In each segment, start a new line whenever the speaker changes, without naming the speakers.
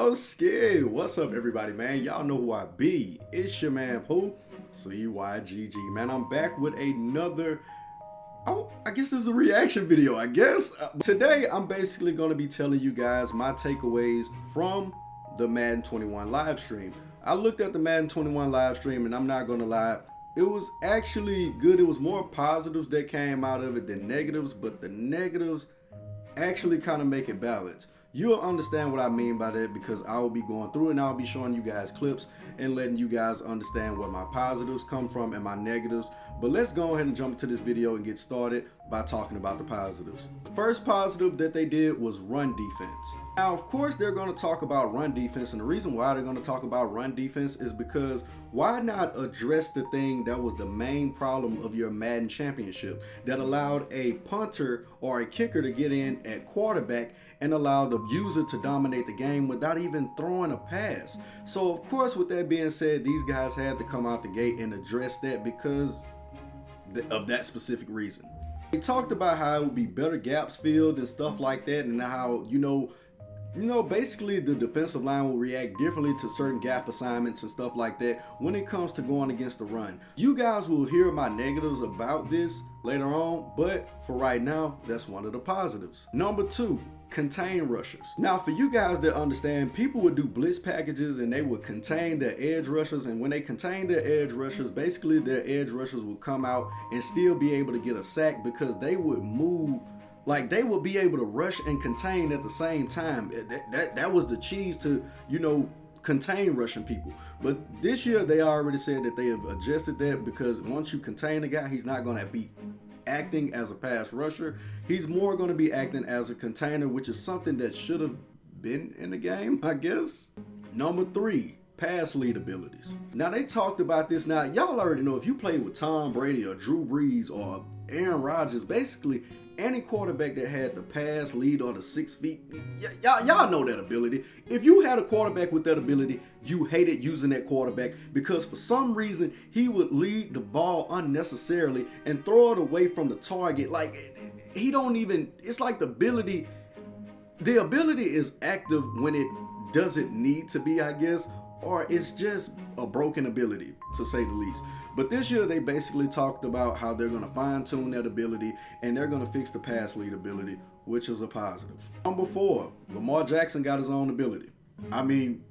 Yo, Skid, what's up, everybody, man? Y'all know who I be. It's your man, Pooh, CYGG, man. I'm back with another, I guess this is a reaction video, I guess. Today, I'm basically going to be telling you guys my takeaways from the Madden 21 live stream. I looked at the Madden 21 live stream, and I'm not going to lie, it was actually good. It was more positives that came out of it than negatives, but the negatives actually kind of make it balanced. You'll understand what I mean by that because I will be going through and I'll be showing you guys clips and letting you guys understand where my positives come from and my negatives. But let's go ahead and jump into this video and get started by talking about the positives. The first positive that they did was run defense. Now, of course, they're going to talk about run defense, and the reason why they're going to talk about run defense is because why not address the thing that was the main problem of your Madden championship that allowed a punter or a kicker to get in at quarterback and allow the user to dominate the game without even throwing a pass. So of course, with that being said, these guys had to come out the gate and address that because of that specific reason. They talked about how it would be better gaps filled and stuff like that, and how basically the defensive line will react differently to certain gap assignments and stuff like that when it comes to going against the run. You guys will hear my negatives about this later on, but for right now, that's one of the positives. Number 2, contain rushers. Now, for you guys that understand, people would do blitz packages and they would contain their edge rushers, and when they contain their edge rushers, basically their edge rushers will come out and still be able to get a sack because they would move. Like, they would be able to rush and contain at the same time. That was the cheese to, contain rushing people. But this year, they already said that they have adjusted that because once you contain a guy, he's not going to be acting as a pass rusher. He's more going to be acting as a container, which is something that should have been in the game, I guess. Number 3. Pass lead abilities. Now, they talked about this. Now, y'all already know if you played with Tom Brady or Drew Brees or Aaron Rodgers, basically any quarterback that had the pass lead or the 6 feet, y'all know that ability. If you had a quarterback with that ability, you hated using that quarterback because for some reason he would lead the ball unnecessarily and throw it away from the target. Like, he don't even, it's like the ability is active when it doesn't need to be, I guess, or it's just a broken ability, to say the least. But this year, they basically talked about how they're going to fine-tune that ability and they're going to fix the pass lead ability, which is a positive. Number 4, Lamar Jackson got his own ability. I mean,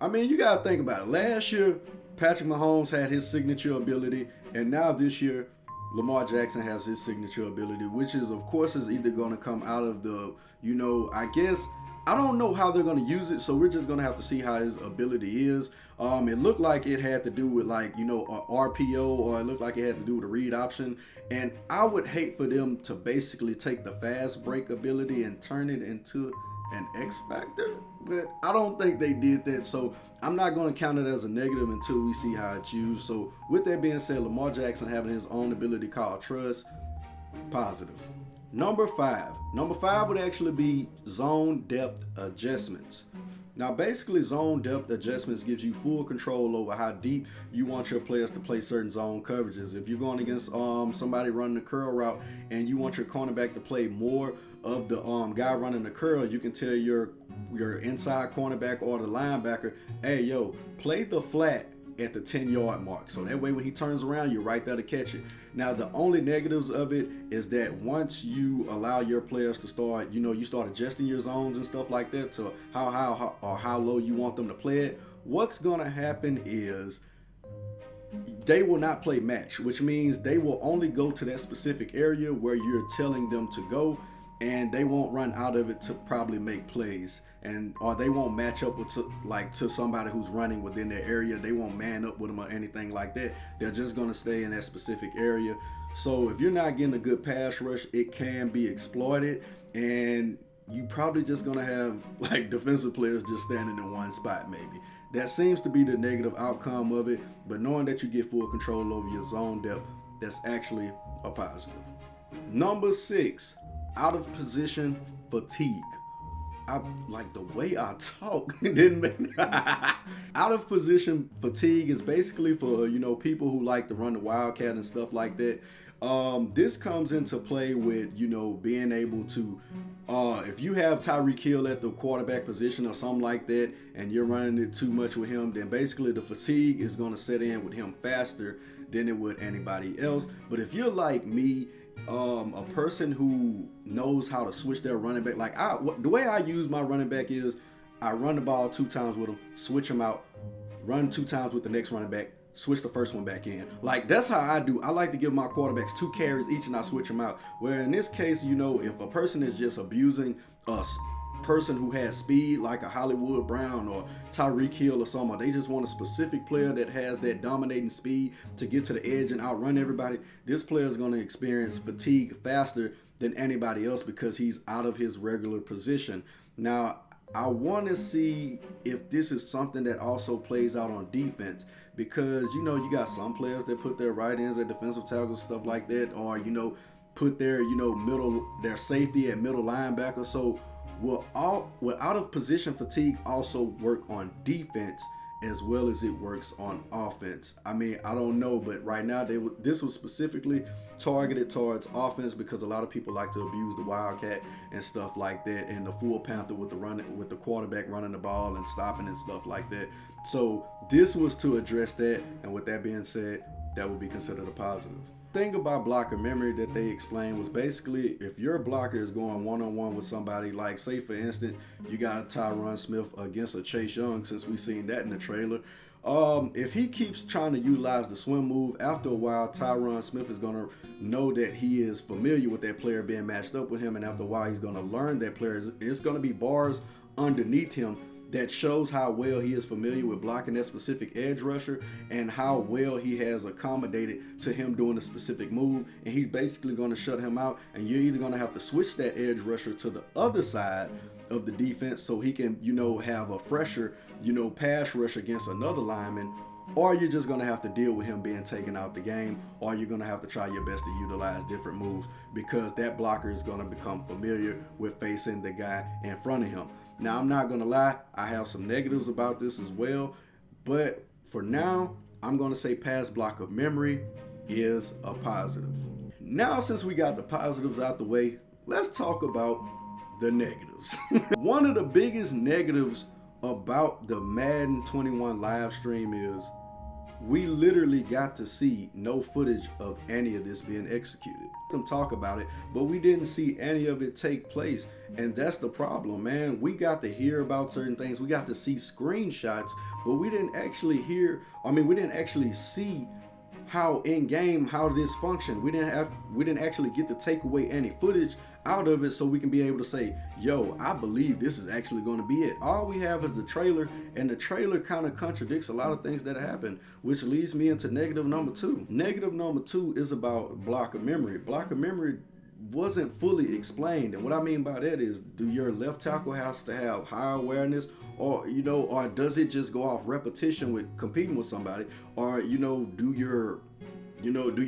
you got to think about it. Last year, Patrick Mahomes had his signature ability, and now this year, Lamar Jackson has his signature ability, which is, of course, is either going to come out of the, I guess, I don't know how they're going to use it, so we're just going to have to see how his ability is. It looked like it had to do with, like, an RPO, or it looked like it had to do with a read option. And I would hate for them to basically take the fast break ability and turn it into an X factor. But I don't think they did that, so I'm not going to count it as a negative until we see how it's used. So with that being said, Lamar Jackson having his own ability called TRUZZ, positive. Number 5 would actually be zone depth adjustments. Now, basically, zone depth adjustments gives you full control over how deep you want your players to play certain zone coverages. If you're going against somebody running the curl route and you want your cornerback to play more of the guy running the curl, you can tell your inside cornerback or the linebacker, hey, yo, play the flat at the 10-yard mark. So that way when he turns around, you're right there to catch it. Now, the only negatives of it is that once you allow your players to start, you start adjusting your zones and stuff like that to how high or how low you want them to play it, what's going to happen is they will not play match, which means they will only go to that specific area where you're telling them to go, and they won't run out of it to probably make plays, or they won't match up with to somebody who's running within their area. They won't man up with them or anything like that. They're just going to stay in that specific area. So if you're not getting a good pass rush, it can be exploited, and you probably just going to have like defensive players just standing in one spot maybe. That seems to be the negative outcome of it, but knowing that you get full control over your zone depth, that's actually a positive. Number 6, out of position fatigue. I like the way I talk. Didn't make out of position fatigue is basically for people who like to run the wildcat and stuff like that. This comes into play with being able to If you have Tyreek Hill at the quarterback position or something like that, and you're running it too much with him, then basically the fatigue is going to set in with him faster than it would anybody else. But if you're like me, a person who knows how to switch their running back, like the way I use my running back is I run the ball 2 times with them, switch them out, run 2 times with the next running back, switch the first one back in. Like, that's how I do. I like to give my quarterbacks 2 carries each and I switch them out. Where in this case, you know, if a person is just abusing a person who has speed like a Hollywood Brown or Tyreek Hill or someone, they just want a specific player that has that dominating speed to get to the edge and outrun everybody, this player is going to experience fatigue faster than anybody else because he's out of his regular position. Now, I want to see if this is something that also plays out on defense, because, you know, you got some players that put their right ends at defensive tackles, stuff like that, or, you know, put their, you know, their safety at middle linebacker. So will out of position fatigue also work on defense as well as it works on offense? I mean, I don't know, but right now this was specifically targeted towards offense because a lot of people like to abuse the Wildcat and stuff like that, and the full Panther with the quarterback running the ball and stopping and stuff like that. So this was to address that, and with that being said, that would be considered a positive. Thing about blocker memory that they explained was basically if your blocker is going one-on-one with somebody, like say for instance you got a Tyron Smith against a Chase Young, since we seen that in the trailer, if he keeps trying to utilize the swim move, after a while Tyron Smith is going to know that he is familiar with that player being matched up with him, and after a while he's going to learn that player. It's going to be bars underneath him that shows how well he is familiar with blocking that specific edge rusher and how well he has accommodated to him doing a specific move, and he's basically going to shut him out, and you're either going to have to switch that edge rusher to the other side of the defense so he can, you know, have a fresher, you know, pass rush against another lineman, or you're just going to have to deal with him being taken out the game, or you're going to have to try your best to utilize different moves because that blocker is going to become familiar with facing the guy in front of him. Now, I'm not going to lie, I have some negatives about this as well, but for now, I'm going to say pass blocker memory is a positive. Now, since we got the positives out the way, let's talk about the negatives. One of the biggest negatives about the Madden 21 live stream is we literally got to see no footage of any of this being executed. Them talk about it, but we didn't see any of it take place, and that's the problem, man. We got to hear about certain things, we got to see screenshots, but we didn't actually we didn't actually see how in game how this functioned. We didn't actually get to take away any footage out of it so we can be able to say, yo, I believe this is actually going to be it. All we have is the trailer, and the trailer kind of contradicts a lot of things that happen, which leads me into negative number 2. Negative number 2 is about blocker memory. Blocker memory wasn't fully explained, and what I mean by that is, do your left tackle has to have high awareness, or or does it just go off repetition with competing with somebody, or do your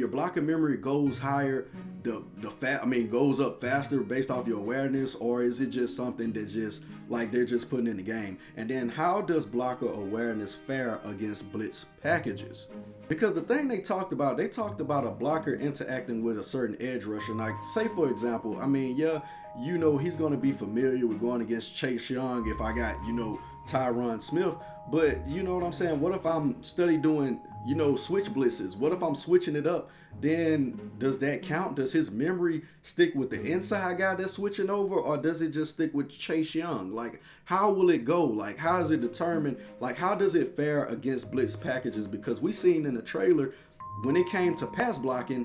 blocker memory goes higher, goes up faster based off your awareness, or is it just something that just like they're just putting in the game? And then how does blocker awareness fare against blitz packages? Because the thing they talked about a blocker interacting with a certain edge rusher. Like, say for example, he's going to be familiar with going against Chase Young if I got, Tyron Smith. But you know what I'm saying? What if I'm doing, switch blitzes? What if I'm switching it up? Then does that count? Does his memory stick with the inside guy that's switching over, or does it just stick with Chase Young? Like, how will it go? Like, how is it determined? Like, how does it fare against blitz packages? Because we seen in the trailer, when it came to pass blocking,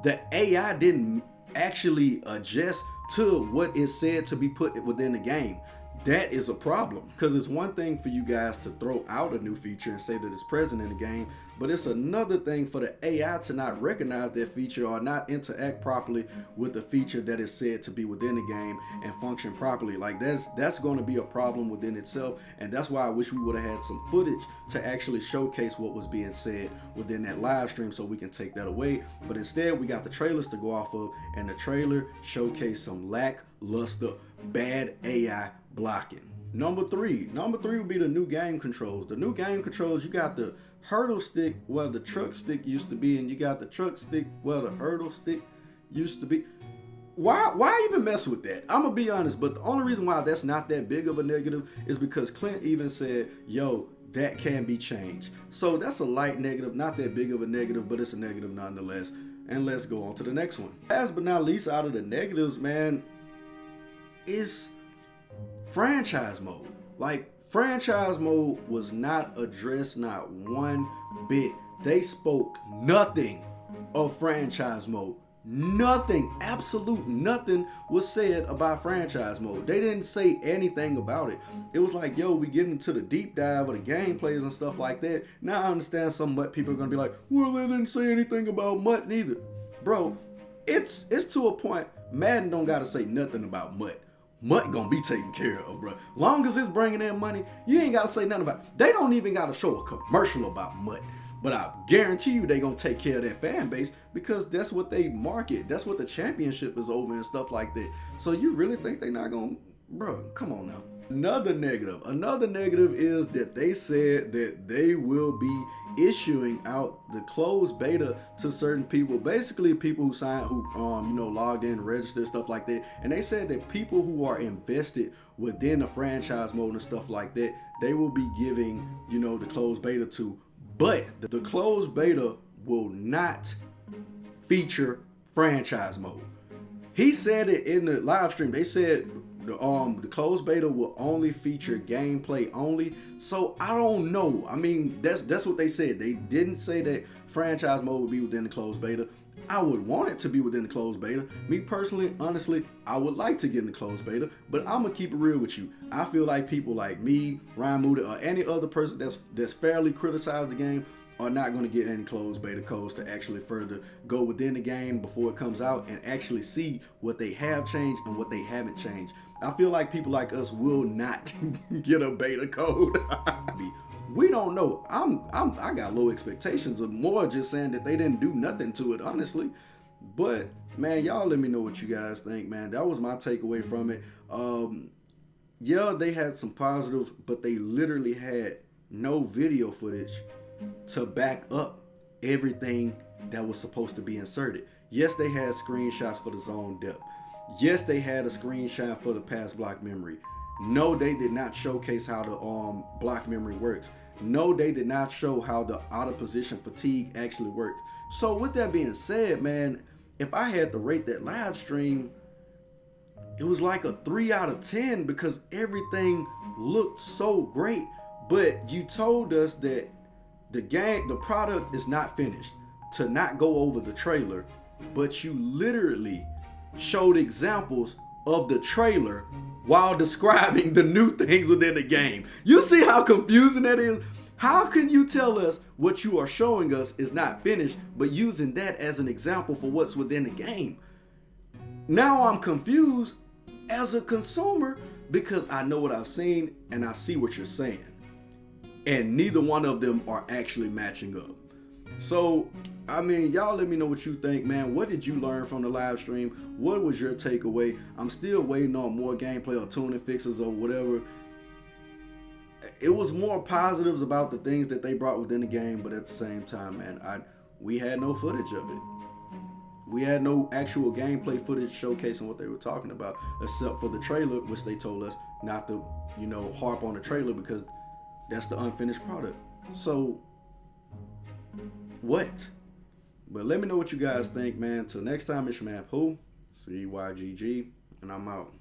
the AI didn't actually adjust to what is said to be put within the game. That is a problem, because it's one thing for you guys to throw out a new feature and say that it's present in the game, but it's another thing for the AI to not recognize that feature or not interact properly with the feature that is said to be within the game and function properly. Like, that's going to be a problem within itself, and that's why I wish we would have had some footage to actually showcase what was being said within that live stream so we can take that away. But instead, we got the trailers to go off of, and the trailer showcased some lackluster, bad AI blocking. Number three would be the new game controls. The new game controls, you got the hurdle stick where the truck stick used to be, and you got the truck stick where the hurdle stick used to be. why even mess with that? I'm gonna be honest, but the only reason why that's not that big of a negative is because Clint even said, yo, that can be changed. So that's a light negative, not that big of a negative, but it's a negative nonetheless. And let's go on to the next one. Last but not least, out of the negatives, man, is franchise mode. Like, franchise mode was not addressed, not one bit. They spoke nothing of franchise mode. Nothing, absolute nothing was said about franchise mode. They didn't say anything about it. It was like, yo, we get into the deep dive of the gameplays and stuff like that. Now I understand some MUT people are gonna be like, well, they didn't say anything about MUT neither. Bro, it's to a point, Madden don't gotta say nothing about MUT. MUT gonna be taken care of, bro. Long as it's bringing in money, you ain't gotta say nothing about it. They don't even gotta show a commercial about MUT. But I guarantee you they gonna take care of their fan base because that's what they market. That's what the championship is over and stuff like that. So you really think they not gonna, bro, come on now. Another negative is that they said that they will be issuing out the closed beta to certain people, basically people who signed, who logged in, registered, stuff like that. And they said that people who are invested within the franchise mode and stuff like that, they will be giving, the closed beta to. But the closed beta will not feature franchise mode. He said it in the live stream. They said the closed beta will only feature gameplay only. So I don't know. I mean, that's what they said. They didn't say that franchise mode would be within the closed beta. I would want it to be within the closed beta. Me personally, honestly, I would like to get in the closed beta, but I'm gonna keep it real with you. I feel like people like me, Ryan Moody, or any other person that's fairly criticized the game are not gonna get any closed beta codes to actually further go within the game before it comes out and actually see what they have changed and what they haven't changed. I feel like people like us will not get a beta code. We don't know. I got low expectations of more just saying that they didn't do nothing to it, honestly. But man, y'all let me know what you guys think, man. That was my takeaway from it. Yeah, they had some positives, but they literally had no video footage to back up everything that was supposed to be inserted. Yes, they had screenshots for the zone depth. Yes, they had a screenshot for the pass block memory. No, they did not showcase how the block memory works. No, they did not show how the out of position fatigue actually works. So with that being said, man, if I had to rate that live stream, it was like a 3 out of 10 because everything looked so great. But you told us that the product is not finished, to not go over the trailer, but you literally showed examples of the trailer while describing the new things within the game. You see how confusing that is? How can you tell us what you are showing us is not finished, but using that as an example for what's within the game? Now I'm confused as a consumer because I know what I've seen and I see what you're saying. And neither one of them are actually matching up. So, I mean, y'all let me know what you think, man. What did you learn from the live stream? What was your takeaway? I'm still waiting on more gameplay or tuning fixes or whatever. It was more positives about the things that they brought within the game, but at the same time, man, we had no footage of it. We had no actual gameplay footage showcasing what they were talking about, except for the trailer, which they told us not to, harp on the trailer because that's the unfinished product. So, what? But let me know what you guys think, man. Till next time, it's your man, Pooh, CYGG, and I'm out.